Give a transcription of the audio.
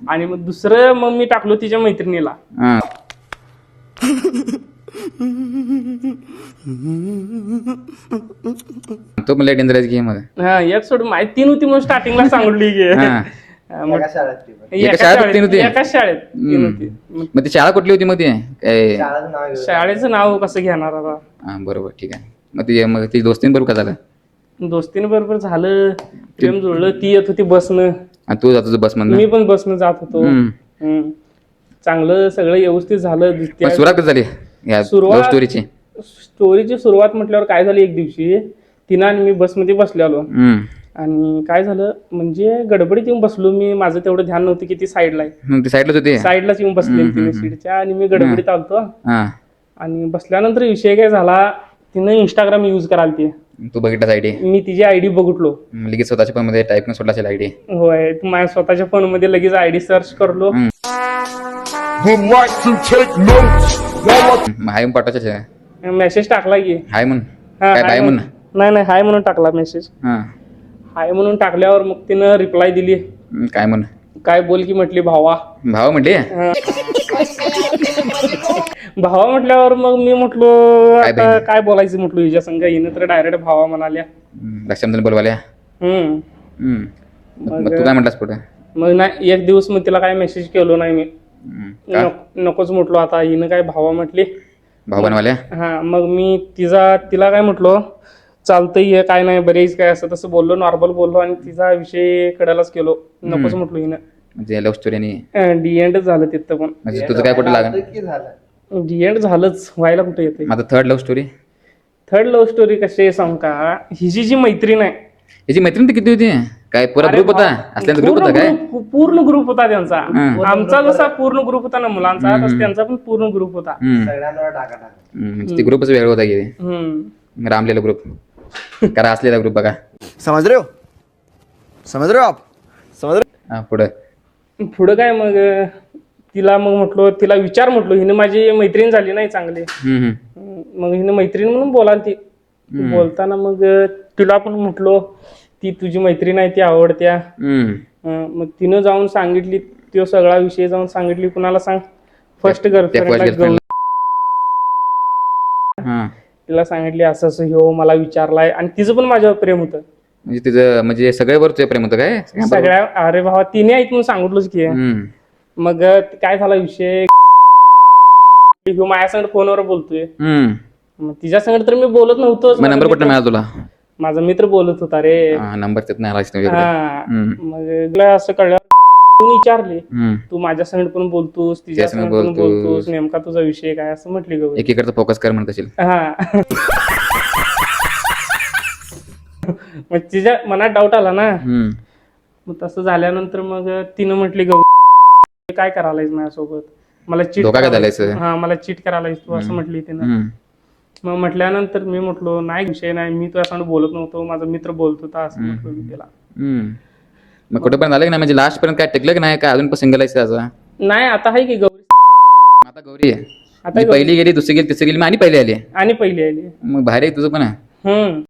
आणि मग दुसरं मग मी टाकलो तिच्या मैत्रिणीला. हा. तो पण लय डेंजर आहे की मग. हा एक सोडून माहिती तीन होती म्हणून स्टार्टिंगला सांगली की हा. मग एका शाळेत तीन होती? एकाच शाळेत तीन होती. मग ती शाळा कुठली होती मग ती काय? शाळेचं नाव कसं घेणार आता. हा बरोबर ठीक आहे. मग ती दोस्तीन बरोबर का झालं? दोस्तींबरोबर झालं, प्रेम जुळलं. ती येत होती बसनं, आणि तू जातो बस मधनं? मी पण बसनं जात होतो. चांगलं सगळं व्यवस्थित झालं. सुरुवात कशी झाली या लव्ह स्टोरीची? स्टोरीची सुरुवात म्हटल्यावर काय झाली, एक दिवशी तिनं आणि मी बसमध्ये बसलेलो आणि काय झालं म्हणजे गडबडीत येऊन बसलो मी. माझं तेवढं ध्यान नव्हतं की ती साईडला आहे. ती साईडलाच होती? साईडलाच येऊन बसली तिने सीटच्या आणि मी गडबडीत आलतो. आणि बसल्यानंतर विषय काय झाला, तिनं इंस्टाग्राम यूज करायला. तू बघितलास आयडी? मी तिची आयडी बघितलो. लगेच स्वतःच्या फोन मध्ये टाईप करून सोडला असेल आयडी? होय, माझ्या स्वतःच्या फोन मध्ये लगेच आयडी सर्च करलो. हाय पाठवायचे? मेसेज टाकला की हाय म्हण. काय बाय म्हण? नाही हाय म्हणून टाकला मेसेज. हाय म्हणून टाकल्यावर मग तिनं रिप्लाय दिली. काय म्हण? काय बोल की म्हटली भावा. भावा म्हटली? भावा म्हटल्यावर मग मी म्हटलो आता काय बोलायचं म्हटलो हिच्या संग. हिनं तर डायरेक्ट भावा म्हणाल्या. लक्षात बोलवाल्या? मग तू काय म्हटलास पुढे? मग नाही एक दिवस मग तिला काय मेसेज केलो नाही मी. नकोच म्हटलो आता. हिनं काय भावा म्हटली, भाऊ बनवाल्या. हा मग मी तिला काय म्हटलो चालतंय काय नाही बरेच काय असं तसं बोललो, नॉर्मल बोललो आणि तिचा विषय कडायलाच केलो. नकोच म्हटलो हिनं. म्हणजे लव्ह स्टोरी डी एंड झालं तिथं पण. म्हणजे तुझं काय कुठं लागलं? डी एंड झालंच, व्हायला कुठं येते. माझं third love story. Third love story कशी सांग का, हिची जी मैत्रीण आहे. याची मैत्रीण किती होती? काय पुरा ग्रुप होता? असल्याचा ग्रुप होता काय? पूर्ण ग्रुप होता त्यांचा. आमचा जसा पूर्ण ग्रुप होता ना मुलांचा, तसं त्यांचा पण पूर्ण ग्रुप होता. ती ग्रुपच वेगळा होता की रामलेला ग्रुप. करा असलेला ग्रुप बघा. समझ रहे हो आप? समझ रहे? पुढं काय मग तिला मग म्हटलो, तिला विचार म्हटलो, हिने माझी मैत्रीण झाली नाही चांगली. मग हिने मैत्रीण म्हणून बोलाल ती. बोलताना मग तिला पण म्हटलो ती तुझी मैत्रीण आहे, ती आवडत्या. मग तिनं जाऊन सांगितली, तो सगळा विषय जाऊन सांगितली. कुणाला सांग? First girlfriend. तिला सांगितली असं असं ह्यो मला विचारलाय आणि तिचं पण माझ्यावर प्रेम होतं. म्हणजे तिचं म्हणजे सगळ्यावर प्रेम होतं काय? सगळ्या. अरे भावा तिने ऐक म्हणून सांगितलंच की. मग काय झाला विषय, माझ्या संग फोनवर बोलतोय. मग तिच्या संग तर मी बोलत नव्हतो. नंबर कुठला मिळाला तुला? माझा मित्र बोलत होता रे. नंबर तिथं नाही. मग असं कळलं, विचारले तू माझ्या संग पण बोलतोस, तिच्या संग पण बोलतोस, नेमका तुझा विषय काय असं म्हटली गं. एकीकडचा फोकस कर म्हणत असेल. मग तिच्या मनात डाऊट आला ना. मग तसं झाल्यानंतर मग तिनं म्हटली गौ काय करायलायस माझ्यासोबत, मला चीट मला चीट करायलायस तू असं म्हटली तिनं. मग म्हटल्यानंतर मी म्हटलो नाही विषय नाही, मी तुझ्यासंग बोलत नव्हतो, माझा मित्र बोलत होता असं म्हटलो मी तिला. मग कुठेपर्यंत आलं की नाही, म्हणजे लास्ट पर्यंत काय टिकलं की नाही, काय अजून पण सिंगल आहे त्याचा? नाही आता आहे की गौरी. आता गौरी आहे. पहिली गेली, दुसरी गेली, तिसरी गेली, आणि पहिली आली. आणि पहिली आली. मग भारी आहे तुझं पण.